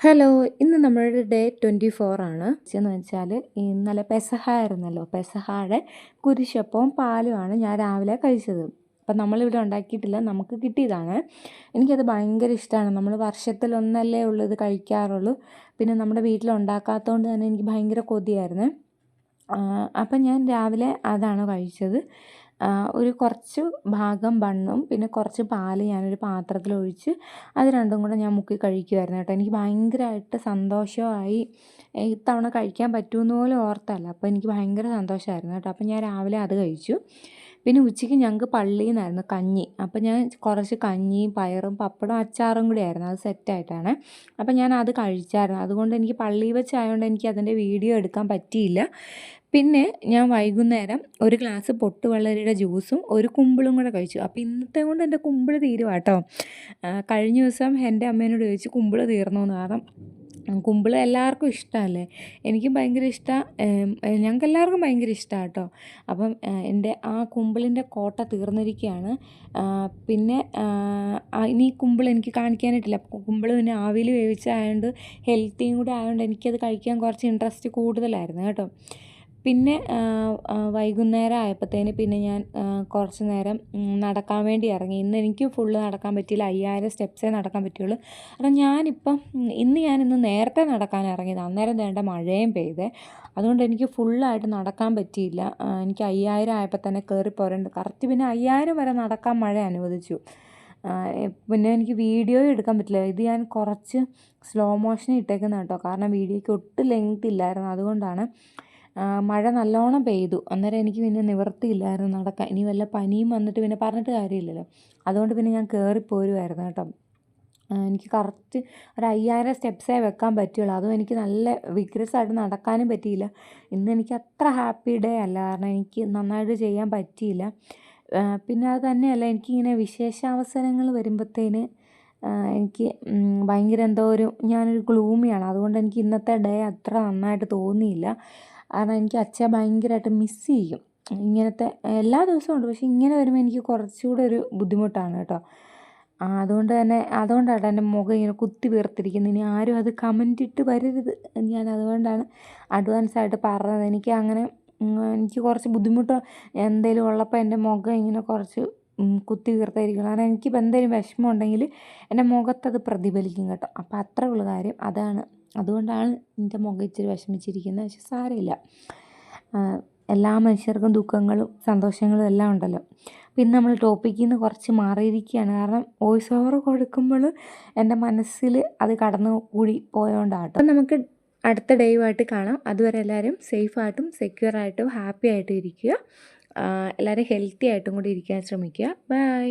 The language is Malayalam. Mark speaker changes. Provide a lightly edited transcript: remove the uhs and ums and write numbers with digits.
Speaker 1: ഹലോ, ഇന്ന് നമ്മളുടെ ഡേ 24 ആണ്. എന്ന് വെച്ചാൽ ഇന്നലെ പെസഹ ആയിരുന്നല്ലോ. പെസഹയുടെ കുരിശപ്പവും പാലുമാണ് ഞാൻ രാവിലെ കഴിച്ചത്. അപ്പം നമ്മളിവിടെ ഉണ്ടാക്കിയിട്ടില്ല, നമുക്ക് കിട്ടിയതാണ്. എനിക്കത് ഭയങ്കര ഇഷ്ടമാണ്. നമ്മൾ വർഷത്തിലൊന്നല്ലേ ഉള്ളൂ ഇത് കഴിക്കാറുള്ളൂ. പിന്നെ നമ്മുടെ വീട്ടിലുണ്ടാക്കാത്തതുകൊണ്ട് തന്നെ എനിക്ക് ഭയങ്കര കൊതിയായിരുന്നു. അപ്പം ഞാൻ രാവിലെ അതാണ് കഴിച്ചത്. ഒരു കുറച്ച് ഭാഗം ബണ്ണും പിന്നെ കുറച്ച് പാല് ഞാനൊരു പാത്രത്തിലൊഴിച്ച് അത് രണ്ടും കൂടെ ഞാൻ മുക്കി കഴിക്കുമായിരുന്നു കേട്ടോ. എനിക്ക് ഭയങ്കരമായിട്ട് സന്തോഷമായി. ഇത്തവണ കഴിക്കാൻ പറ്റുമെന്ന് പോലും ഓർത്തല്ല. അപ്പോൾ എനിക്ക് ഭയങ്കര സന്തോഷമായിരുന്നു കേട്ടോ. അപ്പോൾ ഞാൻ രാവിലെ അത് കഴിച്ചു. പിന്നെ ഉച്ചയ്ക്ക് ഞങ്ങൾക്ക് പള്ളിയിൽ നിന്നായിരുന്നു കഞ്ഞി. അപ്പോൾ ഞാൻ കുറച്ച് കഞ്ഞിയും പയറും പപ്പടവും അച്ചാറും കൂടി ആയിരുന്നു, അത് സെറ്റായിട്ടാണ്. അപ്പോൾ ഞാൻ അത് കഴിച്ചായിരുന്നു. അതുകൊണ്ട് എനിക്ക് പള്ളിയിൽ വെച്ചായതുകൊണ്ട് എനിക്ക് അതിൻ്റെ വീഡിയോ എടുക്കാൻ പറ്റിയില്ല. പിന്നെ ഞാൻ വൈകുന്നേരം ഒരു ഗ്ലാസ് പൊട്ടുവെള്ളരിയുടെ ജ്യൂസും ഒരു കുമ്പിളും കൂടെ കഴിച്ചു. അപ്പോൾ ഇന്നത്തെ കൊണ്ട് എൻ്റെ കുമ്പിൾ തീരുവാ കേട്ടോ. കഴിഞ്ഞ ദിവസം എൻ്റെ അമ്മേനോട് ചോദിച്ചു കുമ്പിൾ തീർന്നോന്ന്. കാരണം കുമ്പിൾ എല്ലാവർക്കും ഇഷ്ടമല്ലേ. എനിക്കും ഭയങ്കര ഇഷ്ടമാണ്, ഞങ്ങൾക്ക് എല്ലാവർക്കും ഭയങ്കര ഇഷ്ടമാണ് കേട്ടോ. അപ്പം എൻ്റെ ആ കുമ്പിളിൻ്റെ കോട്ട തീർന്നിരിക്കുകയാണ്. പിന്നെ ഇനി കുമ്പിൾ എനിക്ക് കാണിക്കാനായിട്ടില്ല. കുമ്പിൾ പിന്നെ ആവിയിൽ വേവിച്ചതായതുകൊണ്ട് ഹെൽത്തിയും കൂടെ ആയതുകൊണ്ട് എനിക്കത് കഴിക്കാൻ കുറച്ച് ഇൻട്രസ്റ്റ് കൂടുതലായിരുന്നു കേട്ടോ. പിന്നെ വൈകുന്നേരം ആയപ്പോഴത്തേന് പിന്നെ ഞാൻ കുറച്ച് നേരം നടക്കാൻ വേണ്ടി ഇറങ്ങി. ഇന്ന് എനിക്ക് ഫുള്ള് നടക്കാൻ പറ്റിയില്ല, 5000 സ്റ്റെപ്സേ നടക്കാൻ പറ്റുള്ളൂ. കാരണം ഞാനിന്ന് നേരത്തെ നടക്കാൻ ഇറങ്ങിയത്, അന്നേരം വേണ്ട മഴയും പെയ്തേ. അതുകൊണ്ട് എനിക്ക് ഫുള്ളായിട്ട് നടക്കാൻ പറ്റിയില്ല. എനിക്ക് 5000 ആയപ്പോൾ തന്നെ കയറി പോരേണ്ട കറക്റ്റ്. പിന്നെ 5000 വരെ നടക്കാൻ മഴ അനുവദിച്ചു. പിന്നെ എനിക്ക് വീഡിയോ എടുക്കാൻ പറ്റില്ല. ഇത് ഞാൻ കുറച്ച് സ്ലോ മോഷനിൽ ഇട്ടേക്കുന്ന കേട്ടോ. കാരണം വീഡിയോയ്ക്ക് ഒട്ടും ലെങ്ത് ഇല്ലായിരുന്നു, അതുകൊണ്ടാണ്. മഴ നല്ലോണം പെയ്തു. അന്നേരം എനിക്ക് പിന്നെ നിവൃത്തിയില്ലായിരുന്നു നടക്കാൻ. ഇനി വല്ല പനിയും വന്നിട്ട് പിന്നെ പറഞ്ഞിട്ട് കാര്യമില്ലല്ലോ. അതുകൊണ്ട് പിന്നെ ഞാൻ കയറിപ്പോരുമായിരുന്നു കേട്ടോ. എനിക്ക് കറക്റ്റ് ഒരു 5000 സ്റ്റെപ്സേ വെക്കാൻ പറ്റുള്ളൂ. അതും എനിക്ക് നല്ല വിഗ്രസായിട്ട് നടക്കാനും പറ്റിയില്ല. ഇന്ന് എനിക്ക് അത്ര ഹാപ്പി ഡേ അല്ല, കാരണം എനിക്ക് നന്നായിട്ട് ചെയ്യാൻ പറ്റിയില്ല. പിന്നെ അത് തന്നെയല്ല, എനിക്കിങ്ങനെ വിശേഷാവസരങ്ങൾ വരുമ്പോഴത്തേന് എനിക്ക് ഭയങ്കര ഞാനൊരു ഗ്ലൂമിയാണ്. അതുകൊണ്ട് എനിക്ക് ഇന്നത്തെ ഡേ അത്ര നന്നായിട്ട് തോന്നിയില്ല. കാരണം എനിക്ക് അച്ഛനെ ഭയങ്കരമായിട്ട് മിസ് ചെയ്യും. ഇങ്ങനത്തെ എല്ലാ ദിവസവും ഉണ്ട്, പക്ഷേ ഇങ്ങനെ വരുമ്പോൾ എനിക്ക് കുറച്ചുകൂടെ ഒരു ബുദ്ധിമുട്ടാണ് കേട്ടോ. അതുകൊണ്ടാണ് എൻ്റെ മുഖം ഇങ്ങനെ കുത്തി വീർത്തിരിക്കുന്നത്. ഇനി ആരും അത് കമൻ്റ് ഇട്ട് വരരുത്, ഞാൻ അതുകൊണ്ടാണ് അഡ്വാൻസായിട്ട് പറഞ്ഞത്. എനിക്ക് കുറച്ച് ബുദ്ധിമുട്ട് എന്തെങ്കിലും ഉള്ളപ്പോൾ എൻ്റെ മുഖം ഇങ്ങനെ കുറച്ച് കുത്തി വീർത്തായിരിക്കും. കാരണം എനിക്കിപ്പോൾ എന്തെങ്കിലും വിഷമം ഉണ്ടെങ്കിൽ എൻ്റെ മുഖത്തത് പ്രതിഫലിക്കും കേട്ടോ. അപ്പോൾ അത്രേ ഉള്ളൂ കാര്യം. അതുകൊണ്ടാണ് എൻ്റെ മുഖം ഇച്ചിരി വിഷമിച്ചിരിക്കുന്നത്. പക്ഷെ സാരമില്ല, എല്ലാ മനുഷ്യർക്കും ദുഃഖങ്ങളും സന്തോഷങ്ങളും എല്ലാം ഉണ്ടല്ലോ. പിന്നെ നമ്മൾ ടോപ്പിക്കിൽ നിന്ന് കുറച്ച് മാറിയിരിക്കുകയാണ്. കാരണം വോയിസ് ഓവർ കൊടുക്കുമ്പോൾ എൻ്റെ മനസ്സിൽ അത് കടന്നു കൂടി പോയതുകൊണ്ടാണ്. അപ്പം നമുക്ക് അടുത്ത ഡേയുമായിട്ട് കാണാം. അതുവരെ എല്ലാവരും സേഫായിട്ടും സെക്യൂറായിട്ടും ഹാപ്പി ആയിട്ടും ഇരിക്കുക. എല്ലാവരും ഹെൽത്തി ആയിട്ടും കൂടി ഇരിക്കാൻ ശ്രമിക്കുക. ബൈ.